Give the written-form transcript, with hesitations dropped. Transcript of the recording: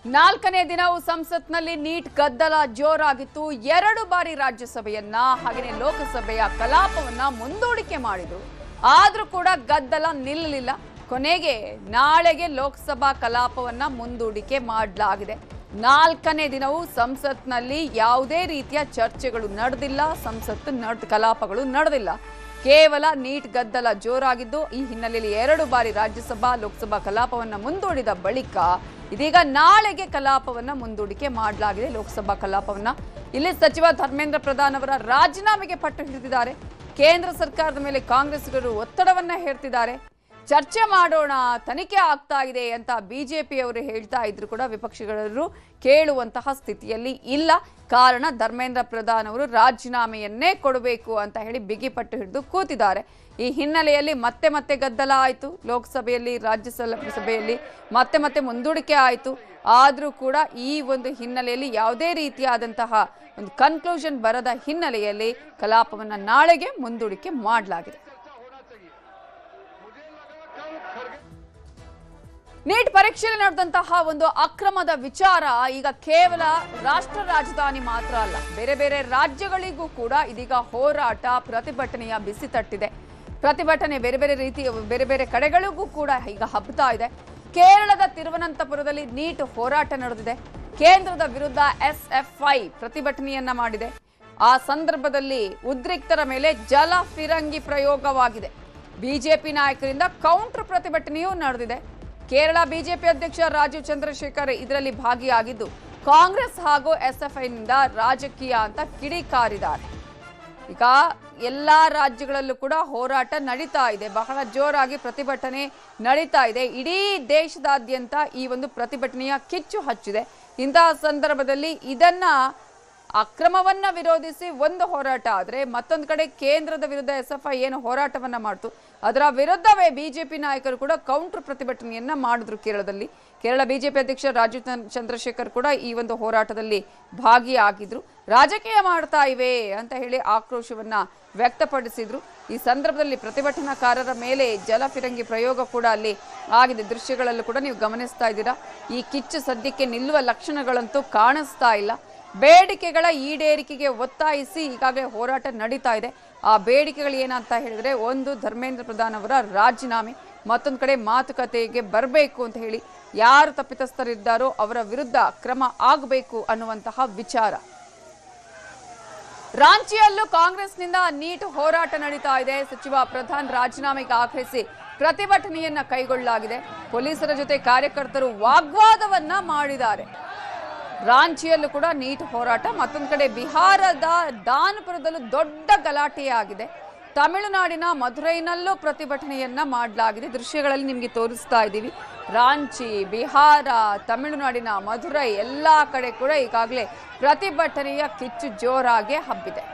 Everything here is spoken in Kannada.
ನಾಲ್ಕನೇ ದಿನವೂ ಸಂಸತ್ನಲ್ಲಿ ನೀಟ್ ಗದ್ದಲ ಜೋರಾಗಿತ್ತು. 2 ಬಾರಿ ರಾಜ್ಯಸಭೆಯನ್ನ ಹಾಗೆಯೇ ಲೋಕಸಭೆಯ ಕಲಾಪವನ್ನ ಮುಂದೂಡಿಕೆ ಮಾಡಿದ್ರು. ಆದ್ರೂ ಕೂಡ ಗದ್ದಲ ನಿಲ್ಲಲಿಲ್ಲ. ಕೊನೆಗೆ ನಾಳೆಗೆ ಲೋಕಸಭಾ ಕಲಾಪವನ್ನ ಮುಂದೂಡಿಕೆ ಮಾಡಲಾಗಿದೆ. 4ನೇ ದಿನವೂ ಸಂಸತ್ನಲ್ಲಿ ಯಾವುದೇ ರೀತಿಯ ಚರ್ಚೆಗಳು ನಡೆದಿಲ್ಲ. ಕಲಾಪಗಳು ನಡೆದಿಲ್ಲ. ಕೇವಲ ನೀಟ್ ಗದ್ದಲ ಜೋರಾಗಿದ್ದು ಈ ಹಿನ್ನೆಲೆಯಲ್ಲಿ 2 ಬಾರಿ ರಾಜ್ಯಸಭಾ ಲೋಕಸಭಾ ಕಲಾಪವನ್ನ ಮುಂದೂಡಿದ ಬಳಿಕ ಇದೀಗ ನಾಳೆಗೆ ಕಲಾಪವನ್ನ ಮುಂದೂಡಿಕೆ ಮಾಡಲಾಗಿದೆ. ಲೋಕಸಭಾ ಕಲಾಪವನ್ನ ಇಲ್ಲಿ ಸಚಿವ ಧರ್ಮೇಂದ್ರ ಪ್ರಧಾನ್ ಅವರ ರಾಜೀನಾಮೆಗೆ ಪಟ್ಟು ಹಿಡಿದಿದ್ದಾರೆ. ಕೇಂದ್ರ ಸರ್ಕಾರದ ಮೇಲೆ ಕಾಂಗ್ರೆಸ್ಸಿಗರು ಒತ್ತಡವನ್ನ ಹೇರ್ತಿದ್ದಾರೆ. ಚರ್ಚೆ ಮಾಡೋಣ, ತನಿಖೆ ಆಗ್ತಾ ಇದೆ ಅಂತ ಬಿಜೆಪಿಯವರು ಹೇಳ್ತಾ ಇದ್ರು ಕೂಡ ವಿಪಕ್ಷಗಳು ಕೇಳುವಂತಹ ಸ್ಥಿತಿಯಲ್ಲಿ ಇಲ್ಲ. ಕಾರಣ ಧರ್ಮೇಂದ್ರ ಪ್ರಧಾನ್ ಅವರು ರಾಜೀನಾಮೆಯನ್ನೇ ಕೊಡಬೇಕು ಅಂತ ಹೇಳಿ ಬಿಗಿಪಟ್ಟು ಹಿಡಿದು ಕೂತಿದ್ದಾರೆ. ಈ ಹಿನ್ನೆಲೆಯಲ್ಲಿ ಮತ್ತೆ ಗದ್ದಲ ಆಯಿತು. ಲೋಕಸಭೆಯಲ್ಲಿ ರಾಜ್ಯಸಭೆಯಲ್ಲಿ ಮತ್ತೆ ಮುಂದೂಡಿಕೆ ಆಯಿತು. ಆದರೂ ಕೂಡ ಈ ಒಂದು ಹಿನ್ನೆಲೆಯಲ್ಲಿ ಯಾವುದೇ ರೀತಿಯಾದಂತಹ ಒಂದು ಕನ್ಕ್ಲೂಷನ್ ಬರದ ಹಿನ್ನೆಲೆಯಲ್ಲಿ ಕಲಾಪವನ್ನು ನಾಳೆಗೆ ಮುಂದೂಡಿಕೆ ಮಾಡಲಾಗಿದೆ. ನೀಟ್ ಪರೀಕ್ಷೆಯಲ್ಲಿ ನಡೆದಂತಹ ಒಂದು ಅಕ್ರಮದ ವಿಚಾರ ಈಗ ಕೇವಲ ರಾಷ್ಟ್ರ ರಾಜಧಾನಿ ಮಾತ್ರ ಅಲ್ಲ, ಬೇರೆ ರಾಜ್ಯಗಳಿಗೂ ಕೂಡ ಇದೀಗ ಹೋರಾಟ ಪ್ರತಿಭಟನೆಯ ಬಿಸಿ ತಟ್ಟಿದೆ. ಪ್ರತಿಭಟನೆ ಬೇರೆ ಕಡೆಗಳಿಗೂ ಕೂಡ ಈಗ ಹಬ್ಬುತ್ತಾ ಇದೆ. ಕೇರಳದ ತಿರುವನಂತಪುರದಲ್ಲಿ ನೀಟ್ ಹೋರಾಟ ನಡೆದಿದೆ. ಕೇಂದ್ರದ ವಿರುದ್ಧ SFI ಪ್ರತಿಭಟನೆಯನ್ನ ಮಾಡಿದೆ. ಆ ಸಂದರ್ಭದಲ್ಲಿ ಉದ್ರಿಕ್ತರ ಮೇಲೆ ಜಲ ಫಿರಂಗಿ ಪ್ರಯೋಗವಾಗಿದೆ. ಬಿಜೆಪಿ ನಾಯಕರಿಂದ ಕೌಂಟರ್ ಪ್ರತಿಭಟನೆಯೂ ನಡೆದಿದೆ. ಕೇರಳ ಬಿಜೆಪಿ ಅಧ್ಯಕ್ಷ ರಾಜೀವ್ ಚಂದ್ರಶೇಖರ್ ಇದರಲ್ಲಿ ಭಾಗಿಯಾಗಿದ್ದು ಕಾಂಗ್ರೆಸ್ ಹಾಗೂ SFIನಿಂದ ರಾಜಕೀಯ ಅಂತ ಕಿಡಿಕಾರಿದ್ದಾರೆ. ಈಗ ಎಲ್ಲಾ ರಾಜ್ಯಗಳಲ್ಲೂ ಕೂಡ ಹೋರಾಟ ನಡೀತಾ ಇದೆ. ಬಹಳ ಜೋರಾಗಿ ಪ್ರತಿಭಟನೆ ನಡೀತಾ ಇದೆ. ಇಡೀ ದೇಶದಾದ್ಯಂತ ಈ ಒಂದು ಪ್ರತಿಭಟನೆಯ ಕಿಚ್ಚು ಹಚ್ಚಿದೆ. ಇಂತಹ ಸಂದರ್ಭದಲ್ಲಿ ಇದನ್ನ ಅಕ್ರಮವನ್ನ ವಿರೋಧಿಸಿ ಒಂದು ಹೋರಾಟ ಆದರೆ ಮತ್ತೊಂದು ಕಡೆ ಕೇಂದ್ರದ ವಿರುದ್ಧ SFI ಏನು ಹೋರಾಟವನ್ನ ಮಾಡ್ತು ಅದರ ವಿರುದ್ಧವೇ ಬಿಜೆಪಿ ನಾಯಕರು ಕೂಡ ಕೌಂಟರ್ ಪ್ರತಿಭಟನೆಯನ್ನ ಮಾಡಿದ್ರು. ಕೇರಳ ಬಿಜೆಪಿ ಅಧ್ಯಕ್ಷ ರಾಜೀವ್ ಚಂದ್ರಶೇಖರ್ ಕೂಡ ಈ ಒಂದು ಹೋರಾಟದಲ್ಲಿ ಭಾಗಿಯಾಗಿದ್ರು. ರಾಜಕೀಯ ಮಾಡ್ತಾ ಇವೆ ಅಂತ ಹೇಳಿ ಆಕ್ರೋಶವನ್ನ ವ್ಯಕ್ತಪಡಿಸಿದ್ರು. ಈ ಸಂದರ್ಭದಲ್ಲಿ ಪ್ರತಿಭಟನಾಕಾರರ ಮೇಲೆ ಜಲಫಿರಂಗಿ ಪ್ರಯೋಗ ಕೂಡ ಅಲ್ಲಿ ಆಗಿದೆ. ದೃಶ್ಯಗಳಲ್ಲೂ ಕೂಡ ನೀವು ಗಮನಿಸ್ತಾ ಇದ್ದೀರಾ. ಈ ಕಿಚ್ಚು ಸದ್ಯಕ್ಕೆ ನಿಲ್ಲುವ ಲಕ್ಷಣಗಳಂತೂ ಕಾಣಿಸ್ತಾ ಇಲ್ಲ. ಬೇಡಿಕೆಗಳ ಈಡೇರಿಕೆಗೆ ಒತ್ತಾಯಿಸಿ ಈಗಾಗಲೇ ಹೋರಾಟ ನಡೀತಾ ಇದೆ. ಆ ಬೇಡಿಕೆಗಳು ಏನಂತ ಹೇಳಿದ್ರೆ, ಒಂದು ಧರ್ಮೇಂದ್ರ ಪ್ರಧಾನ್ ಅವರ ರಾಜೀನಾಮೆ, ಮತ್ತೊಂದು ಕಡೆ ಮಾತುಕತೆಗೆ ಬರಬೇಕು ಅಂತ ಹೇಳಿ ಯಾರು ತಪ್ಪಿತಸ್ಥರಿದ್ದಾರೋ ಅವರ ವಿರುದ್ಧ ಕ್ರಮ ಆಗಬೇಕು ಅನ್ನುವಂತಹ ವಿಚಾರ. ರಾಂಚಿಯಲ್ಲೂ ಕಾಂಗ್ರೆಸ್ನಿಂದ ನೀಟ್ ಹೋರಾಟ ನಡೀತಾ ಇದೆ. ಸಚಿವ ಪ್ರಧಾನ್ ರಾಜೀನಾಮೆಗೆ ಆಗ್ರಹಿಸಿ ಪ್ರತಿಭಟನೆಯನ್ನ ಕೈಗೊಳ್ಳಲಾಗಿದೆ. ಪೊಲೀಸರ ಜೊತೆ ಕಾರ್ಯಕರ್ತರು ವಾಗ್ವಾದವನ್ನ ಮಾಡಿದ್ದಾರೆ. ರಾಂಚಿಯಲ್ಲೂ ಕೂಡ ನೀಟ್ ಹೋರಾಟ, ಮತ್ತೊಂದು ಕಡೆ ಬಿಹಾರದ ದಾನಪುರದಲ್ಲೂ ದೊಡ್ಡ ಗಲಾಟೆಯಾಗಿದೆ. ತಮಿಳುನಾಡಿನ ಮಧುರೈನಲ್ಲೂ ಪ್ರತಿಭಟನೆಯನ್ನ ಮಾಡಲಾಗಿದೆ. ದೃಶ್ಯಗಳಲ್ಲಿ ನಿಮಗೆ ತೋರಿಸ್ತಾ ಇದ್ದೀವಿ. ರಾಂಚಿ, ಬಿಹಾರ, ತಮಿಳುನಾಡಿನ ಮಧುರೈ ಎಲ್ಲಾ ಕಡೆ ಕೂಡ ಈಗಾಗಲೇ ಪ್ರತಿಭಟನೆಯ ಕಿಚ್ಚು ಜೋರಾಗಿ ಹಬ್ಬಿದೆ.